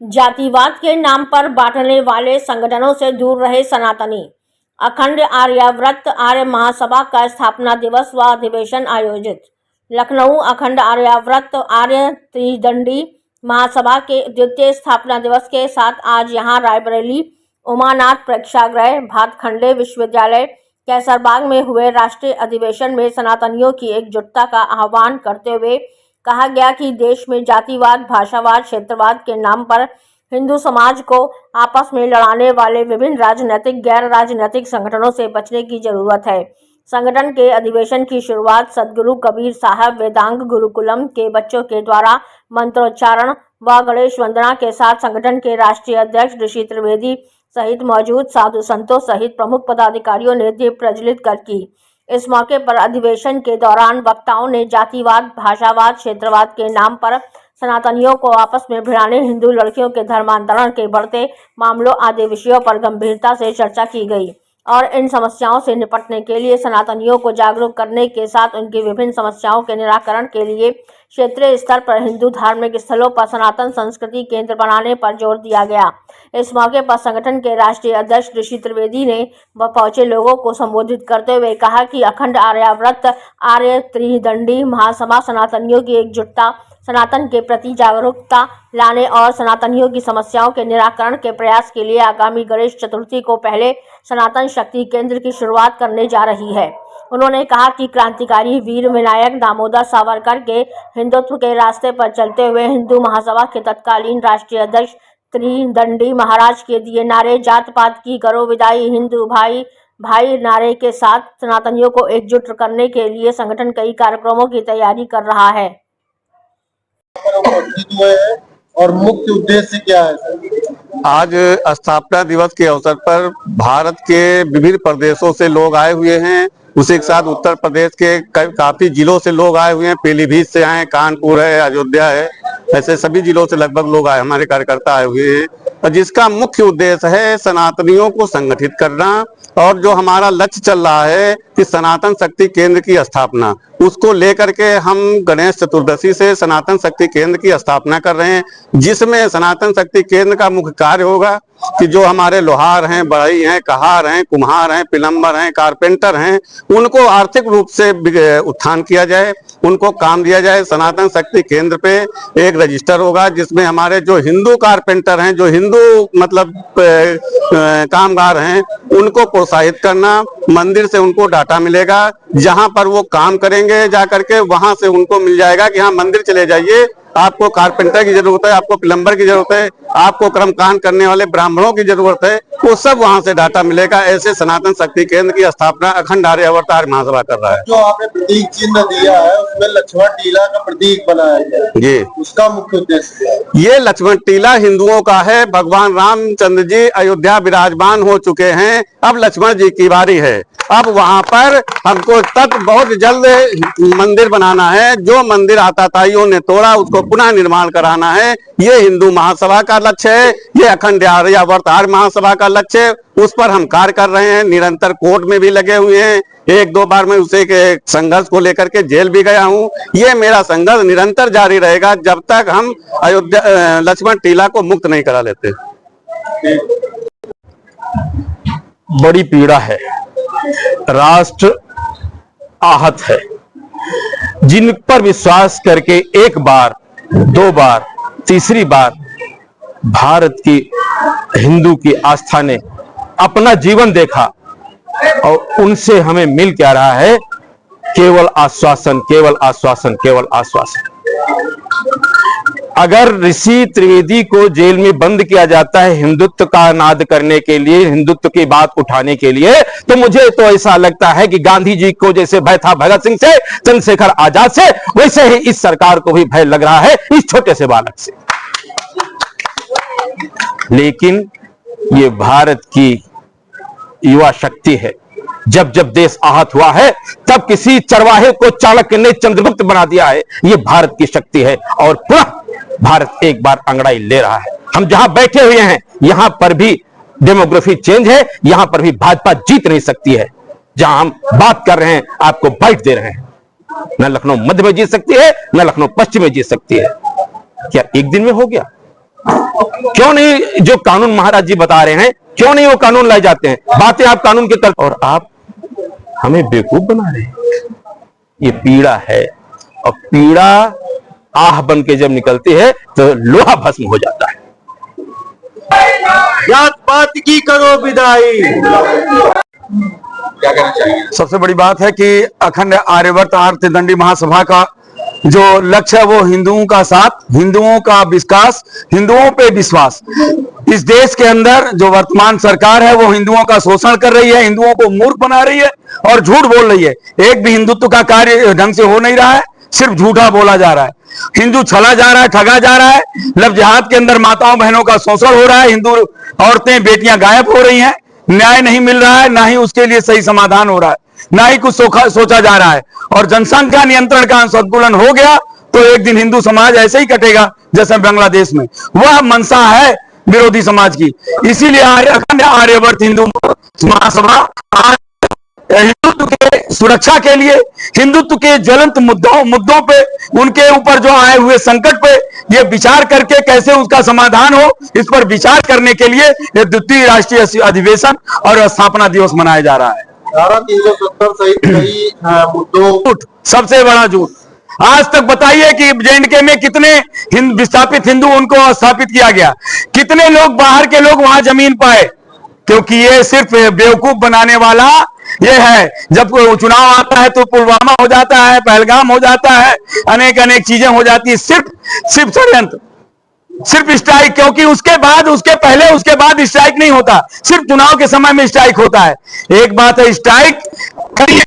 जातिवाद के नाम पर बांटने वाले संगठनों से दूर रहे सनातनी। अखंड आर्याव्रत आर्य महासभा का स्थापना दिवस व अधिवेशन आयोजित। लखनऊ अखंड आर्याव्रत आर्य त्रिदंडी महासभा के द्वितीय स्थापना दिवस के साथ आज यहां रायबरेली उमानाथ प्रेक्षागृह भातखंडे विश्वविद्यालय कैसरबाग में हुए राष्ट्रीय अधिवेशन में सनातनियों की एकजुटता का आह्वान करते हुए कहा गया कि देश में जातिवाद, भाषावाद, क्षेत्रवाद के नाम पर हिंदू समाज को आपस में लड़ाने वाले विभिन्न राजनीतिक, गैर राजनीतिक संगठनों से बचने की जरूरत है। संगठन के अधिवेशन की शुरुआत सदगुरु कबीर साहब वेदांग गुरुकुलम के बच्चों के द्वारा मंत्रोच्चारण व गणेश वंदना के साथ संगठन के राष्ट्रीय अध्यक्ष ऋषि त्रिवेदी सहित मौजूद साधु संतों सहित प्रमुख पदाधिकारियों ने दीप प्रज्वलित कर की। इस मौके पर अधिवेशन के दौरान वक्ताओं ने जातिवाद, भाषावाद, क्षेत्रवाद के नाम पर सनातनियों को आपस में भिड़ाने, हिंदू लड़कियों के धर्मांतरण के बढ़ते मामलों आदि विषयों पर गंभीरता से चर्चा की गई और इन समस्याओं से निपटने के लिए सनातनियों को जागरूक करने के साथ उनकी विभिन्न समस्याओं के निराकरण के लिए क्षेत्रीय स्तर पर हिंदू धार्मिक स्थलों पर सनातन संस्कृति केंद्र बनाने पर जोर दिया गया। इस मौके पर संगठन के राष्ट्रीय अध्यक्ष ऋषि त्रिवेदी ने पहुंचे लोगों को संबोधित करते हुए कहा कि अखंड आर्याव्रत आर्य त्रिदंडी महासभा सनातनियों की एकजुटता, सनातन के प्रति जागरूकता लाने और सनातनियों की समस्याओं के निराकरण के प्रयास के लिए आगामी गणेश चतुर्थी को पहले सनातन शक्ति केंद्र की शुरुआत करने जा रही है। उन्होंने कहा कि क्रांतिकारी वीर विनायक दामोदर सावरकर के हिंदुत्व के रास्ते पर चलते हुए हिंदू महासभा के तत्कालीन राष्ट्रीय अध्यक्ष त्रिदंडी महाराज के दिए नारे जात पात की करो विदाई, हिंदू भाई भाई नारे के साथ सनातनियों को एकजुट करने के लिए संगठन कई कार्यक्रमों की तैयारी कर रहा है। और मुख्य उद्देश्य क्या है? आज स्थापना दिवस के अवसर पर भारत के विभिन्न प्रदेशों से लोग आए हुए हैं। उसी के साथ उत्तर प्रदेश के काफी जिलों से लोग आए हुए हैं। पीलीभीत से आए, कानपुर है, अयोध्या है, ऐसे सभी जिलों से लगभग लोग आए, हमारे कार्यकर्ता आए हुए हैं। जिसका मुख्य उद्देश्य है सनातनियों को संगठित करना और जो हमारा लक्ष्य चल रहा है कि सनातन शक्ति केंद्र की स्थापना, उसको लेकर के हम गणेश चतुर्दशी से सनातन शक्ति केंद्र की स्थापना कर रहे हैं, जिसमें सनातन शक्ति केंद्र का मुख्य कार्य होगा कि जो हमारे लोहार हैं, बढ़ई हैं, कहार हैं, कुम्हार हैं, पिलम्बर हैं, कारपेंटर हैं, उनको आर्थिक रूप से उत्थान किया जाए, उनको काम दिया जाए। सनातन शक्ति केंद्र पे एक रजिस्टर होगा जिसमें हमारे जो हिंदू कारपेंटर हैं, जो हिंदू मतलब कामगार हैं, उनको प्रोत्साहित करना, मंदिर से उनको डाटा मिलेगा, जहां पर वो काम करेंगे जाकर के वहां से उनको मिल जाएगा कि हाँ मंदिर चले जाइए, आपको कारपेंटर की जरूरत है, आपको प्लम्बर की जरूरत है, आपको कर्मकांड करने वाले ब्राह्मणों की जरूरत है, वो सब वहां से डाटा मिलेगा। ऐसे सनातन शक्ति केंद्र की स्थापना अखंड आर्यावर्त आर्य महासभा कर रहा है। जो आपने प्रतीक चिन्ह दिया है उसमें लक्ष्मण टीला का प्रतीक बनाया गया है जी, उसका मुख्य उद्देश्य है? ये लक्ष्मण टीला हिंदुओं का है। भगवान रामचंद्र जी अयोध्या विराजमान हो चुके हैं, अब लक्ष्मण जी की बारी है। अब वहां पर हमको बहुत जल्द मंदिर बनाना है। जो मंदिर आताताइयों ने तोड़ा उसको पुनः निर्माण कराना है। ये हिंदू महासभा का लक्ष्य है, ये अखंड आर्यावर्त आर्य महासभा का लक्ष्य है। उस पर हम कार्य कर रहे हैं, निरंतर कोर्ट में भी लगे हुए हैं। एक दो बार मैं उसे के संघर्ष को लेकर के जेल भी गया हूं। ये मेरा संघर्ष निरंतर जारी रहेगा जब तक हम अयोध्या लक्ष्मण टीला को मुक्त नहीं करा लेते। बड़ी पीड़ा है, राष्ट्र आहत है। जिन पर विश्वास करके एक बार, दो बार, तीसरी बार भारत की हिंदू की आस्था ने अपना जीवन देखा और उनसे हमें मिल क्या रहा है? केवल आश्वासन, केवल आश्वासन, केवल आश्वासन। अगर ऋषि त्रिवेदी को जेल में बंद किया जाता है हिंदुत्व का नाद करने के लिए, हिंदुत्व की बात उठाने के लिए, तो मुझे तो ऐसा लगता है कि गांधी जी को जैसे भय था भगत सिंह से, चंद्रशेखर आजाद से, वैसे ही इस सरकार को भी भय लग रहा है इस छोटे से बालक से। लेकिन ये भारत की युवा शक्ति है। जब जब देश आहत हुआ है तब किसी चरवाहे को चाणक्य ने चंद्रगुप्त बना दिया है। ये भारत की शक्ति है और पुनः भारत एक बार अंगड़ाई ले रहा है। हम जहां बैठे हुए हैं यहां पर भी डेमोग्राफी चेंज है, यहां पर भी भाजपा जीत नहीं सकती है। जहां हम बात कर रहे हैं आपको बाइट दे रहे हैं। न लखनऊ मध्य में जीत सकती है, न लखनऊ पश्चिम में जीत सकती है। क्या एक दिन में हो गया? क्यों नहीं जो कानून महाराज जी बता रहे हैं, क्यों नहीं वो कानून लाए जाते हैं? बातें आप कानून के कर, और आप हमें बेवकूफ बना रहे हैं। ये पीड़ा है, और पीड़ा आह बन के जब निकलती है तो लोहा भस्म हो जाता है। जात पात की करो विदाई। क्या कहना चाहिए? सबसे बड़ी बात है कि अखंड आर्यवर्त आर्तदंडी महासभा का जो लक्ष्य है वो हिंदुओं का साथ, हिंदुओं का विकास, हिंदुओं पे विश्वास। इस देश के अंदर जो वर्तमान सरकार है वो हिंदुओं का शोषण कर रही है, हिंदुओं को मूर्ख बना रही है और झूठ बोल रही है। एक भी हिंदुत्व का कार्य ढंग से हो नहीं रहा है, सिर्फ झूठा बोला जा रहा है। हिंदू छला जा रहा है, ठगा जा रहा है। लव जिहाद के अंदर माताओं बहनों का शोषण हो रहा है, हिंदू औरतें बेटियां गायब हो रही हैं, न्याय नहीं मिल रहा है, ना ही उसके लिए सही समाधान हो रहा है, ना ही कुछ सोचा जा रहा है। और जनसंख्या नियंत्रण का संतुलन हो गया तो एक दिन हिंदू समाज ऐसे ही कटेगा जैसे बांग्लादेश में। वह मंशा है विरोधी समाज की। इसीलिए अखंड आर्यवर्त हिंदू महासभा आज हिंदुत्व के सुरक्षा के लिए, हिंदुत्व के ज्वलंत मुद्दों पे, उनके ऊपर जो आए हुए संकट पे ये विचार करके कैसे उसका समाधान हो, इस पर विचार करने के लिए ये द्वितीय राष्ट्रीय अधिवेशन और स्थापना दिवस मनाया जा रहा है। धारा 370 सहित कई मुद्दों। सबसे बड़ा झूठ। आज तक बताइए कि जेएंडके में कितने विस्थापित हिंदू उनको स्थापित किया गया, कितने लोग बाहर के लोग वहां जमीन पाए? क्योंकि ये सिर्फ बेवकूफ बनाने वाला ये है। जब चुनाव आता है तो पुलवामा हो जाता है, पहलगाम हो जाता है, अनेक चीजें हो जाती है। सिर्फ षड्यंत्र, सिर्फ स्ट्राइक। क्योंकि उसके पहले उसके बाद स्ट्राइक नहीं होता, सिर्फ चुनाव के समय में स्ट्राइक होता है। एक बात है, स्ट्राइक करिए,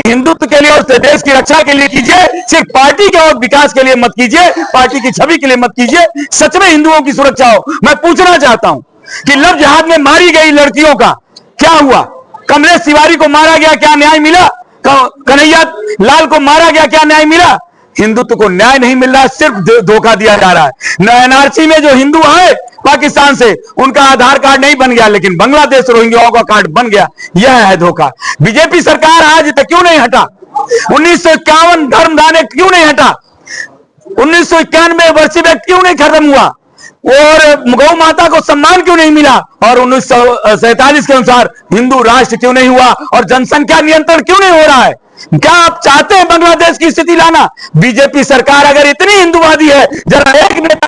हिंदुत्व के लिए और देश की रक्षा के लिए कीजिए, सिर्फ पार्टी के और विकास के लिए मत कीजिए, पार्टी की छवि के लिए मत कीजिए। सच में हिंदुओं की सुरक्षा हो। मैं पूछना चाहता हूं कि लव जिहाद में मारी गई लड़कियों का क्या हुआ? कमलेश तिवारी को मारा गया, क्या न्याय मिला? कन्हैया लाल को मारा गया, क्या न्याय मिला? हिंदुत्व को न्याय नहीं मिल रहा, सिर्फ धोखा दिया जा रहा है। एनआरसी में जो हिंदू आए पाकिस्तान से, उनका आधार कार्ड नहीं बन गया, लेकिन बांग्लादेश रोहिंग्याओं का कार्ड बन गया। यह है धोखा। बीजेपी सरकार आज तक क्यों नहीं हटा? 1951 धर्मदाने क्यों नहीं हटा? 1991 वर्षीय क्यों नहीं खत्म हुआ? और गौ माता को सम्मान क्यों नहीं मिला? और 1947 के अनुसार हिंदू राष्ट्र क्यों नहीं हुआ? और जनसंख्या नियंत्रण क्यों नहीं हो रहा है? क्या आप चाहते हैं बांग्लादेश की स्थिति लाना? बीजेपी सरकार अगर इतनी हिंदूवादी है, जरा एक नेता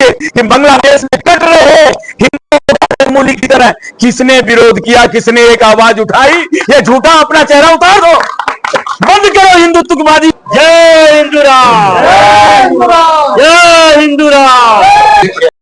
कि बांग्लादेश में कट रहे हिंदू मूली की तरह, किसने विरोध किया? किसने एक आवाज उठाई? ये झूठा अपना चेहरा उतार दो, बंद करो हिंदुत्ववादी। जय हिंदू राम, जय हिंदू राम।